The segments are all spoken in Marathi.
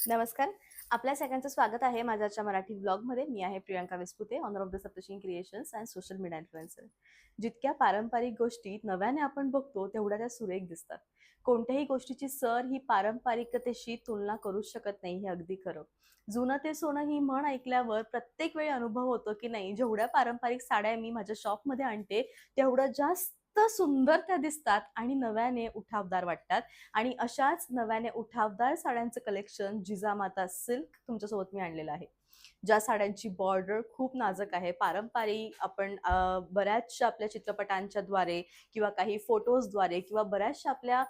नमस्कार. आपल्या सगळ्यांचं स्वागत आहे माझ्याच्या मराठी ब्लॉगमध्ये. मी आहे Priyanka Vispute, owner of the Saptashrungi creations and social media influencer. जितक्या पारंपरिक गोष्टी नव्याने आपण बघतो, तेवढ्या त्या सुरेख दिसतात. कोणत्याही गोष्टीची सर ही पारंपरिकतेशी तुलना करूच शकत नाही, हे अगदी खरं. जुनं ते सोनं ही म्हण ऐकल्यावर प्रत्येक वेळी अनुभव होतो, की नाही जेवढ्या पारंपरिक साड्या मी माझ्या शॉपमध्ये आणते, तेवढं जास्त सुंदर त्या दिसतात आणि नव्याने उठावदार वाटतात. आणि अशाच नव्याने उठावदार साड्यांचं कलेक्शन जिजामाता सिल्क तुमच्यासोबत मी आणलेलं आहे. ज्या साड्यांची बॉर्डर खूप नाजूक आहे. पारंपरिक आपण बऱ्याचशा आपल्या चित्रपटांच्या द्वारे किंवा काही फोटोजद्वारे किंवा बऱ्याचशा आपल्या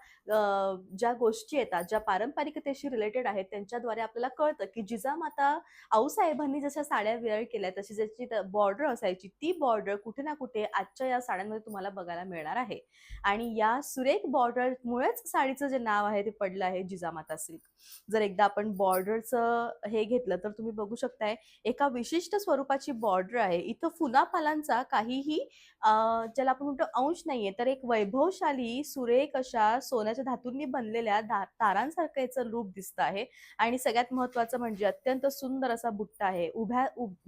ज्या गोष्टी येतात, ज्या पारंपरिकतेशी रिलेटेड आहेत, त्यांच्याद्वारे आपल्याला कळतं, की जिजामाता आऊसाहेबांनी जशा साड्या वेअर केल्या, तशी ज्याची बॉर्डर असायची, ती बॉर्डर कुठे ना कुठे आजच्या या साड्यांमध्ये तुम्हाला बघायला मिळणार आहे. आणि या सुरेख बॉर्डरमुळेच साडीचं जे नाव आहे ते पडलं आहे जिजामाता सिल्क. जर एकदा आपण बॉर्डरचं हे घेतलं तर तुम्ही बघू शकताय एका विशिष्ट स्वरूपाची बॉर्डर आहे. इथं फुलाफालांचा काहीही ज्याला आपण म्हणतो अंश नाहीये, तर एक वैभवशाली सुरेख अशा सोन्याच्या धातूंनी बनलेल्या तारांसारखं याचं रूप दिसतं आहे. आणि सगळ्यात महत्वाचं म्हणजे अत्यंत सुंदर असा बुट्टा आहे.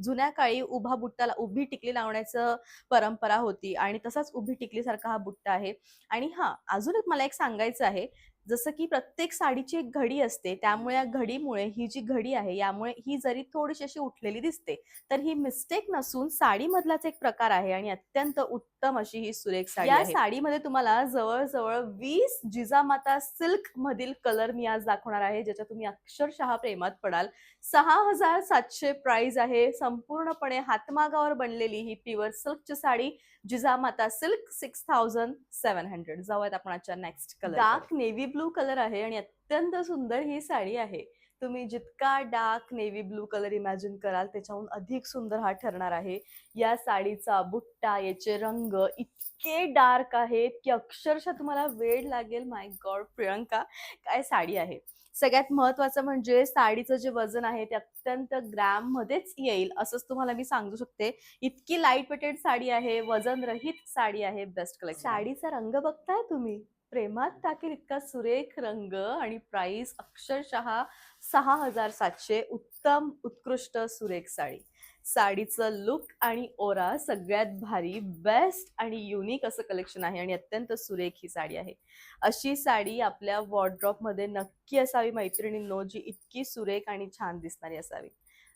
जुन्या काळी उभा बुट्टाला उभी टिकली लावण्याचं परंपरा होती आणि तसाच उभी टिकलीसारखा हा बुट्टा आहे. आणि हां, अजून एक मला एक सांगायचं आहे, जसं की प्रत्येक साडीची एक घडी असते, त्यामुळे या घडीमुळे ही जी घडी आहे, यामुळे ही जरी थोडीशी अशी उठलेली दिसते, तर ही मिस्टेक नसून साडीमधलाच एक प्रकार आहे आणि अत्यंत उत्तम अशी ही सुरेख साडी आहे. या साडीमध्ये तुम्हाला जवळ-जवळ 20 जिजामाता सिल्क मधील कलर मी आज दाखवणार आहे, ज्याच्या तुम्ही अक्षरशः प्रेमात पडाल. 6,700 प्राइस आहे. संपूर्णपणे हातमागावर बनलेली ही प्युअर सिल्कची साडी जिजामाता सिल्क 6,700. जाऊयात आपण आजच्या next colour. Dark navy blue colour आहे आणि अत्यंत सुंदर ही साडी आहे. तुम्ही जितका dark navy blue colour imagine कराल त्याच्याहून अधिक सुंदर हा ठरणार आहे. या साडीचा बुट्टा, याचे रंग इतके डार्क आहेत की अक्षरशः तुम्हाला वेड लागेल. माय गॉड प्रियंका, काय साडी आहे. सगळ्यात महत्वाचं म्हणजे साडीचं जे वजन आहे ते अत्यंत ग्रॅम मध्येच येईल असंच तुम्हाला मी सांगू शकते. इतकी लाईट वेटेड साडी आहे, वजन रहित साडी आहे. Best collection. साडीचा रंग बघताय तुम्ही, प्रेमात टाकेल इतका सुरेख रंग आणि प्राइस अक्षरशः 6,700. उत्तम उत्कृष्ट सुरेख साडी. साडीचं लुक आणि ओरा सगळ्यात भारी, बेस्ट आणि युनिक असं कलेक्शन आहे आणि अत्यंत सुरेख ही साडी आहे. अशी साडी आपल्या वॉर्डरोबमध्ये नक्की असावी मैत्रिणींनो, जी इतकी सुरेख आणि छान दिसणारी असावी.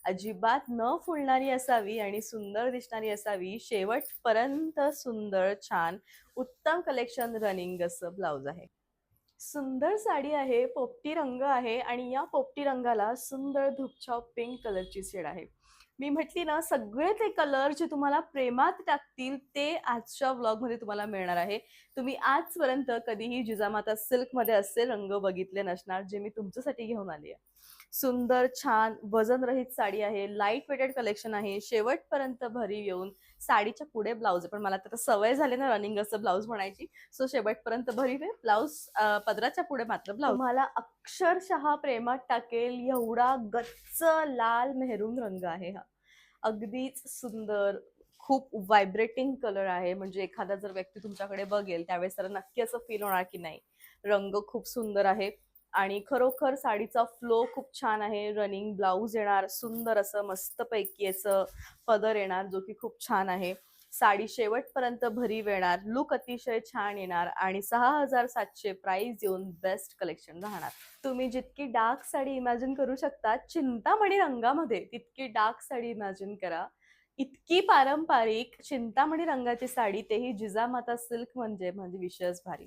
अजिबात न फुलणारी असावी आणि सुंदर दिसणारी असावी. शेवटपर्यंत सुंदर, छान, उत्तम कलेक्शन रनिंग असं ब्लाउज आहे. सुंदर साडी आहे, पोपटी रंग आहे आणि या पोपटी रंगाला सुंदर धुपछाव पिंक कलरची शेड आहे. मी म्हटली ना, सगळे ते कलर जे तुम्हाला प्रेमात टाकतील ते आजच्या व्लॉगमध्ये तुम्हाला मिळणार आहे. तुम्ही आजपर्यंत कधीही जिजामाता सिल्कमध्ये असे रंग बघितले नसणार, जे मी तुमच्यासाठी घेऊन आली आहे. सुंदर, छान, वजनरहित साडी आहे, लाईट वेटेड कलेक्शन आहे. शेवटपर्यंत भरीव येऊन साडीच्या पुढे ब्लाउज आहे, पण मला तर सवय झाली ना रनिंग असं ब्लाउज म्हणायची, सो शेवटपर्यंत भरीव आहे. ब्लाउज पदराच्या पुढे मात्र ब्लाउज. तुम्हाला अक्षरशः प्रेमात टाकेल एवढा गच्च लाल मेहरून रंग आहे हा. अगदीच सुंदर, खूप व्हायब्रेटिंग कलर आहे. म्हणजे एखादा जर व्यक्ती तुमच्याकडे बघेल त्यावेळेस तर नक्की असं फील होणार की नाही, रंग खूप सुंदर आहे. आणि खरोखर साडीचा फ्लो खूप छान आहे. रनिंग ब्लाउज येणार, सुंदर असं मस्तपैकी याचं पदर येणार, जो की खूप छान आहे. साडी शेवटपर्यंत भरीव येणार, लुक अतिशय छान येणार आणि 6,700 प्राइस येऊन बेस्ट कलेक्शन राहणार. तुम्ही जितकी डार्क साडी इमॅजिन करू शकता चिंतामणी रंगामध्ये, तितकी डार्क साडी इमॅजिन करा. इतकी पारंपरिक चिंतामणी रंगाची साडी, तेही जिजामाता सिल्क म्हणजे म्हणजे विषयच भारी.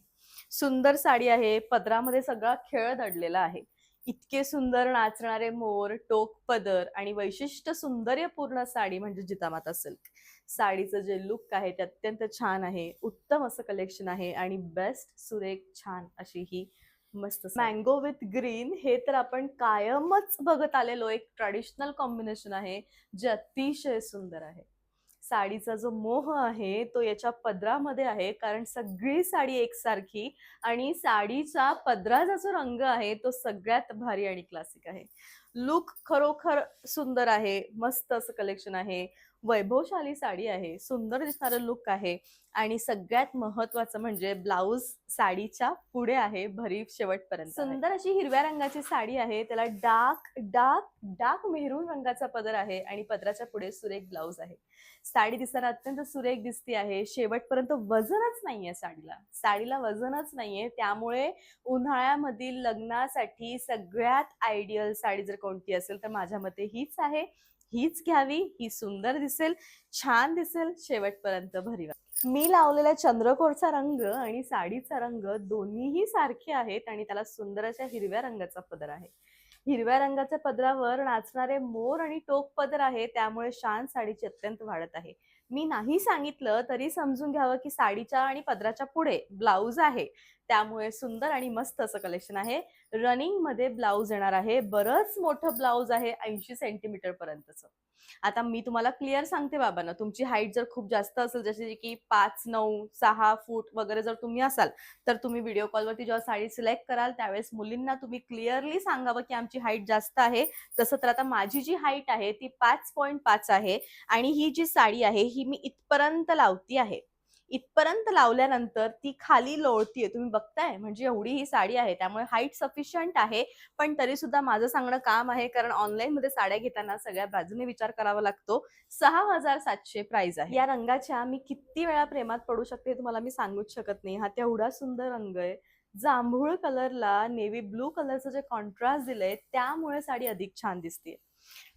सुंदर साडी आहे, पदरामध्ये सगळा खेळ दडलेला आहे. इतके सुंदर नाचणारे मोर, टोक पदर आणि वैशिष्ट्य सौंदर्यपूर्ण साडी म्हणजे जिजामाता सिल्क. साडीचं जे लुक आहे ते अत्यंत छान आहे. उत्तम असं कलेक्शन आहे आणि बेस्ट सुरेख छान अशी ही मस्त मँगो विथ ग्रीन, हे तर आपण कायमच बघत आलेलो एक ट्रॅडिशनल कॉम्बिनेशन आहे, जे अतिशय सुंदर आहे. साडीचा जो मोह आहे तो याच्या पदरामध्ये आहे, कारण सगळी साडी एकसारखी आणि साडीचा पदराचा जो रंग आहे तो सगळ्यात भारी आणि क्लासिक आहे. लुक खरोखर सुंदर आहे, मस्त असं कलेक्शन आहे. वैभवशाली साडी आहे, सुंदर दिसणारं लुक आहे आणि सगळ्यात महत्वाचं म्हणजे ब्लाऊज साडीच्या पुढे आहे, भरीव शेवटपर्यंत सुंदर अशी हिरव्या रंगाची साडी आहे. त्याला डार्क डार्क डार्क मेहरून रंगाचा पदर आहे आणि पदराच्या पुढे सुरेख ब्लाऊज आहे. साडी दिसायला अत्यंत सुरेख दिसते आहे. शेवटपर्यंत वजनच नाहीये साडीला वजनच नाहीये. त्यामुळे उन्हाळ्यामधील लग्नासाठी सगळ्यात आयडियल साडी जर कोणती असेल तर माझ्या मते हीच आहे. हीच घ्यावी. ही सुंदर दिसेल, छान दिसेल, शेवटपर्यंत भरीव. मी लावलेल्या चंद्रकोरचा रंग आणि साडीचा रंग दोन्हीही सारखे आहेत आणि त्याला सुंदर अशा हिरव्या रंगाचा पदर आहे. हिरव्या रंगाच्या पदरावर नाचणारे मोर आणि टोक पदर आहे, त्यामुळे शान साडीची अत्यंत वाढत आहे. मी नाही सांगितलं तरी समजून घ्यावं की साडीच्या आणि पदराच्या पुढे ब्लाऊज आहे, त्यामुळे सुंदर आणि मस्त असं कलेक्शन आहे. रनिंग मध्ये ब्लाऊज येणार आहे. बरंच मोठं ब्लाऊज आहे, 80 सेंटीमीटर पर्यंतचं. आता मी तुम्हाला क्लिअर सांगते बाबांनो, तुमची हाईट जर खूप जास्त असेल, जसे की 5, 9, 6 फूट वगैरे जर तुम्ही असाल, तर तुम्ही व्हिडिओ कॉलवरती जेव्हा साडी सिलेक्ट कराल त्यावेळेस मुलींना तुम्ही क्लिअरली सांगावं की आमची हाईट जास्त आहे. तसं तर आता माझी जी हाईट आहे ती 5.5 आहे आणि ही जी साडी आहे ही मी इथपर्यंत लावती आहे. इथपर्यंत लावल्यानंतर ती खाली लोळतीये, तुम्ही बघताय, म्हणजे एवढी ही साडी आहे. त्यामुळे हाईट सफिशियंट आहे, पण तरी सुद्धा माझं सांगणं काम आहे, कारण ऑनलाईन मध्ये साड्या घेताना सगळ्या बाजूने विचार करावा लागतो. 6,700 प्राइस आहे. या रंगाच्या मी किती वेळा प्रेमात पडू शकते तुम्हाला मी सांगूच शकत नाही. हा तेवढा सुंदर रंग आहे. जांभूळ कलरला नेव्ही ब्लू कलरचं जे कॉन्ट्रास्ट दिलंय त्यामुळे साडी अधिक छान दिसते.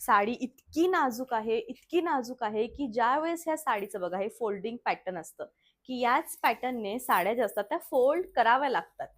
साडी इतकी नाजूक आहे, इतकी नाजूक आहे की ज्या वेळेस ह्या साडीचं बघा हे फोल्डिंग पॅटर्न असतं की याच पॅटर्नने साड्या ज्या असतात त्या फोल्ड कराव्या लागतात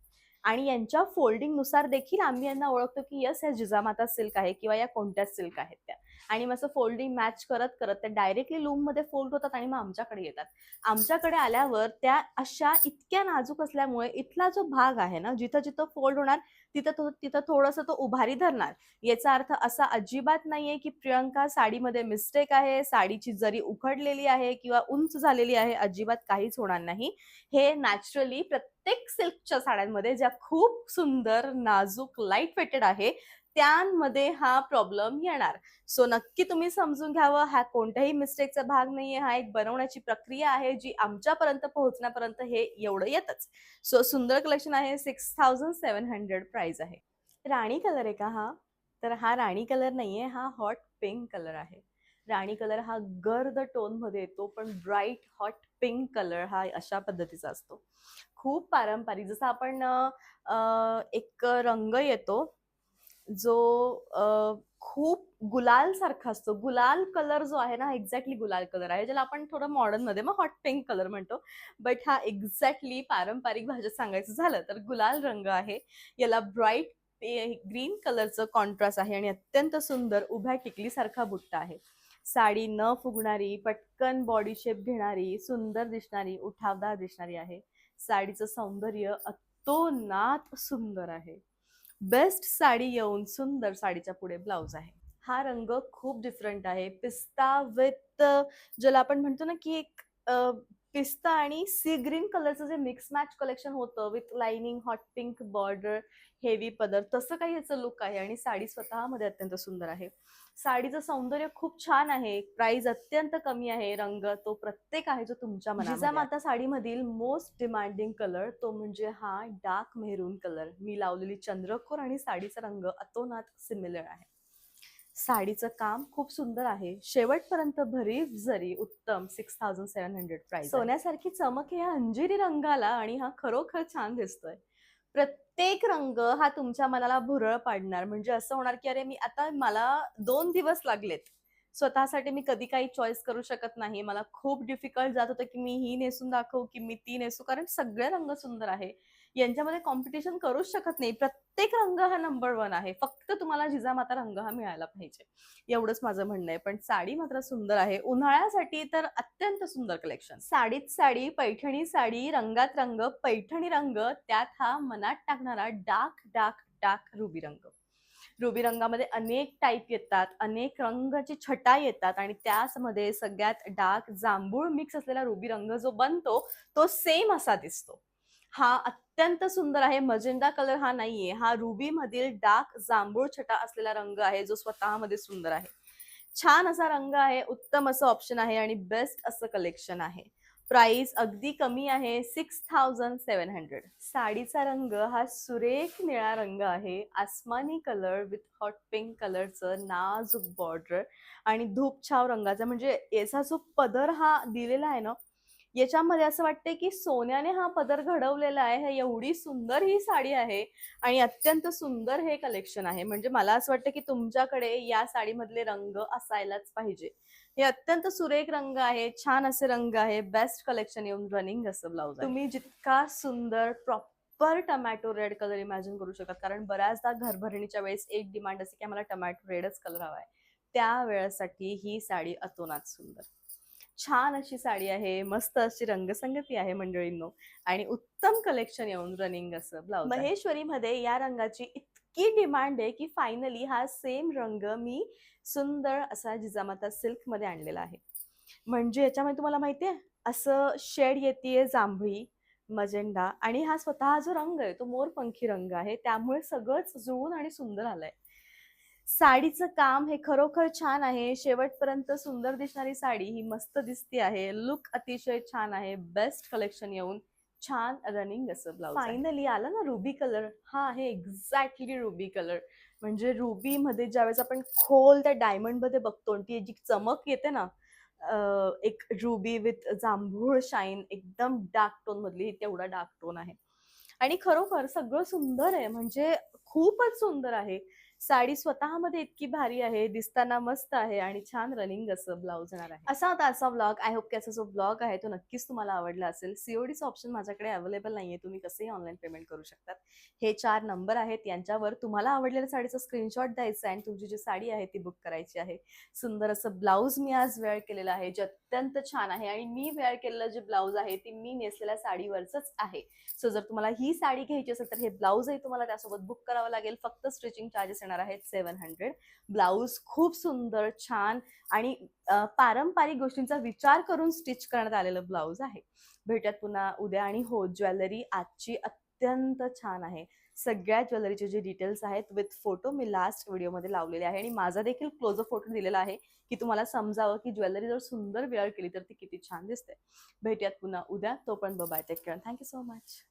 आणि यांच्या फोल्डिंग नुसार देखील आम्ही यांना ओळखतो की यस, या जिजामाता सिल्क आहे किंवा या कोणत्या सिल्क आहेत त्या. आणि मग असं फोल्डिंग मॅच करत करत त्या डायरेक्टली लूम मध्ये फोल्ड होतात आणि मग आमच्याकडे येतात. आमच्याकडे आल्यावर त्या अशा इतक्या नाजूक असल्यामुळे इथला जो भाग आहे ना, जिथं जिथं फोल्ड होणार तिथं थोडंसं तो उभारी धरणार. याचा अर्थ असा अजिबात नाहीये की प्रियंका साडीमध्ये मिस्टेक आहे, साडीची जरी उखडलेली आहे किंवा उंच झालेली आहे, अजिबात काहीच होणार नाही. हे नॅचरली प्रत्येक सिल्कच्या साड्यांमध्ये ज्या खूप सुंदर, नाजूक, लाईट वेटेड आहे त्यांमध्ये हा प्रॉब्लेम येणार. सो नक्की तुम्ही समजून घ्यावं, हा कोणत्याही मिस्टेकचा भाग नाहीये. हा एक बनवण्याची प्रक्रिया आहे जी आमच्यापर्यंत पोहोचण्यापर्यंत हे एवढं येतच. सो सुंदर कलेक्शन आहे. 6,700 प्राइस आहे. राणी कलर आहे का हा? तर हा राणी कलर नाहीये, हा हॉट पिंक कलर आहे. राणी कलर हा गर्द टोन मध्ये येतो, पण ब्राईट हॉट पिंक कलर हा अशा पद्धतीचा असतो. खूप पारंपरिक, जसं आपण एक रंग येतो जो खूप गुलाल सारखा असतो. गुलाल कलर जो आहे ना, एक्झॅक्टली गुलाल कलर आहे, ज्याला आपण थोडं मॉडर्न मध्ये मग हॉट पिंक कलर म्हणतो. बट हा एक्झॅक्टली पारंपरिक भाषेत सांगायचं झालं तर गुलाल रंग आहे. याला ब्राईट ग्रीन कलरचं कॉन्ट्रास्ट आहे आणि अत्यंत सुंदर उभ्या टिकलीसारखा बुट्टा आहे. साडी न फुगणारी, पटकन बॉडी शेप घेणारी, सुंदर दिसणारी, उठावदार दिसणारी आहे. साडीचं सौंदर्य अतोनात सुंदर आहे. बेस्ट साडी येऊन सुंदर साडीच्या पुढे ब्लाउज आहे. हा रंग खूप डिफरंट आहे. पिस्ता विथ, ज्याला आपण म्हणतो ना की एक पिस्ता आणि सी ग्रीन कलरचं जे मिक्स मॅच कलेक्शन होतं with lining, hot pink border, heavy पदर, तसं काही याचं लुक आहे आणि साडी स्वतःमध्ये अत्यंत सुंदर आहे. साडीचं सौंदर्य खूप छान आहे. प्राइस अत्यंत कमी आहे. रंग तो प्रत्येक आहे जो तुमच्या मनामध्ये. जिजामाता साडीमधील मोस्ट डिमांडिंग कलर तो म्हणजे हा डार्क मेहरून कलर. मी लावलेली चंद्रकोर आणि साडीचा रंग अतोनात सिमिलर आहे. साडीचं काम खूप सुंदर आहे. शेवटपर्यंत भरीव जरी उत्तम. 6,700 प्राइस. सोन्यासारखी चमक या अंजिरी रंगाला आणि हा खरोखर छान दिसतोय. प्रत्येक रंग हा तुमच्या मनाला भुरळ पाडणार. म्हणजे असं होणार की अरे, मी आता मला 2 दिवस लागलेत स्वतःसाठी, मी कधी काही चॉईस करू शकत नाही. मला खूप डिफिकल्ट जात होतं की मी ही नेसून दाखवू की मी ती नेसू, कारण सगळे रंग सुंदर आहे. यांच्यामध्ये कॉम्पिटिशन करूच शकत नाही. प्रत्येक रंग हा नंबर 1 आहे. फक्त तुम्हाला जिजामाता रंग हा मिळाला पाहिजे, एवढंच माझं म्हणणं आहे. पण साडी मात्र सुंदर आहे. उन्हाळ्यासाठी तर अत्यंत सुंदर कलेक्शन. साडीत साडी, पैठणी साडी, रंगात रंग, पैठणी रंग, त्यात हा मनात टाकणारा डार्क डार्क डार्क रुबी रंग. रुबी रंगामध्ये अनेक टाईप येतात, अनेक रंगाची छटा येतात आणि त्यामध्ये सगळ्यात डार्क जांभूळ मिक्स असलेला रुबी रंग जो बनतो तो सेम असा दिसतो. हा अत्यंत सुंदर आहे. मजेंडा कलर हा नाहीये, हा रुबी मधील डार्क जांभूळ छटा असलेला रंग आहे जो स्वतःमध्ये सुंदर आहे. छान असा रंग आहे, उत्तम असं ऑप्शन आहे आणि बेस्ट असं कलेक्शन आहे. प्राइस अगदी कमी आहे 6700. साडीचा रंग हा सुरेख निळा रंग आहे. आसमानी कलर विथ हॉट पिंक कलरचं नाजूक बॉर्डर आणि धूपछाव रंगाचा, म्हणजे याचा जो पदर हा दिलेला आहे ना, याच्यामध्ये असं वाटतंय की सोन्याने हा पदर घडवलेला आहे. हे एवढी सुंदर ही साडी आहे आणि अत्यंत सुंदर हे कलेक्शन आहे. म्हणजे मला असं वाटतं की तुमच्याकडे या साडीमधले रंग असायलाच पाहिजे. हे अत्यंत सुरेख रंग आहे, छान असे रंग आहे, बेस्ट कलेक्शन येऊन रनिंग असं ब्लाउज आहे. तुम्ही जितका सुंदर proper tomato red colour imagine करू शकता, कारण बऱ्याचदा घरभरणीच्या वेळेस एक डिमांड असते की आम्हाला टमॅटो रेडच कलर हवा आहे. त्या वेळेसाठी ही साडी अतोनात सुंदर. छान अशी साडी आहे, मस्त अशी रंगसंगती आहे मंडळींनो आणि उत्तम कलेक्शन येऊन रनिंग असं ब्लाउज. महेश्वरीमध्ये या रंगाची इतकी डिमांड आहे की फायनली हा सेम रंग मी सुंदर असा जिजामाता सिल्क मध्ये आणलेला आहे. म्हणजे याच्यामध्ये तुम्हाला माहितीये असं शेड येतेय जांभळी, मजेंडा आणि हा स्वतः जो रंग आहे तो मोरपंखी रंग आहे, त्यामुळे सगळंच जुळून आणि सुंदर आलंय. साडीचं काम हे खरोखर छान आहे. शेवटपर्यंत सुंदर दिसणारी साडी ही मस्त दिसती आहे. लुक अतिशय छान आहे. बेस्ट कलेक्शन येऊन छान रनिंग असं ब्लाउज. फायनली आला ना रुबी कलर. हा आहे एक्झॅक्टली रुबी कलर. म्हणजे रुबी मध्ये ज्यावेळेस आपण खोल त्या डायमंड मध्ये बघतो ती जी चमक येते ना, एक रुबी विथ जांभूळ शाईन, एकदम डार्क टोन मधली तेवढा डार्क टोन आहे. आणि खरोखर सगळं सुंदर आहे, म्हणजे खूपच सुंदर आहे. साडी स्वतःमध्ये इतकी भारी आहे, दिसताना मस्त आहे आणि छान रनिंग असं ब्लाउज येणार आहे. असा होता आजचा ब्लॉग. आय होप की याचा जो ब्लॉग आहे तो नक्कीच तुम्हाला आवडला असेल. सीओडीचं ऑप्शन माझ्याकडे अवेलेबल नाहीये, तुम्ही कसेही ऑनलाईन पेमेंट करू शकतात. हे 4 नंबर आहेत, यांच्यावर तुम्हाला आवडलेल्या साडीचा स्क्रीनशॉट द्यायचा आहे आणि तुमची जी साडी आहे ती बुक करायची आहे. सुंदर असं ब्लाउज मी आज वेअर केलेलं आहे, जे अत्यंत छान आहे आणि मी वेअर केलेलं जे ब्लाउज आहे ते मी नेसलेल्या साडीवरच आहे. सो जर तुम्हाला ही साडी घ्यायची असेल तर हे ब्लाउजही तुम्हाला त्यासोबत बुक करावं लागेल. फक्त स्टिचिंग चार्जेस येणार आहेत 700. ब्लाउज खूप सुंदर, छान आणि पारंपरिक गोष्टींचा विचार करून स्टिच करण्यात आलेलं ब्लाउज आहे. भेटूयात पुन्हा उद्या. आणि हो, ज्वेलरी आजची अत्यंत छान आहे. सगळ्या ज्वेलरीचे जे डिटेल्स आहेत विथ फोटो मी लास्ट व्हिडिओमध्ये लावलेले आहे आणि माझा देखील क्लोजअप फोटो दिलेला आहे की तुम्हाला समजावं की ज्वेलरी जर सुंदर वेअर केली तर ती किती छान दिसते. भेटूयात पुन्हा उद्या. तोपर्यंत bye, take care, thank you so much.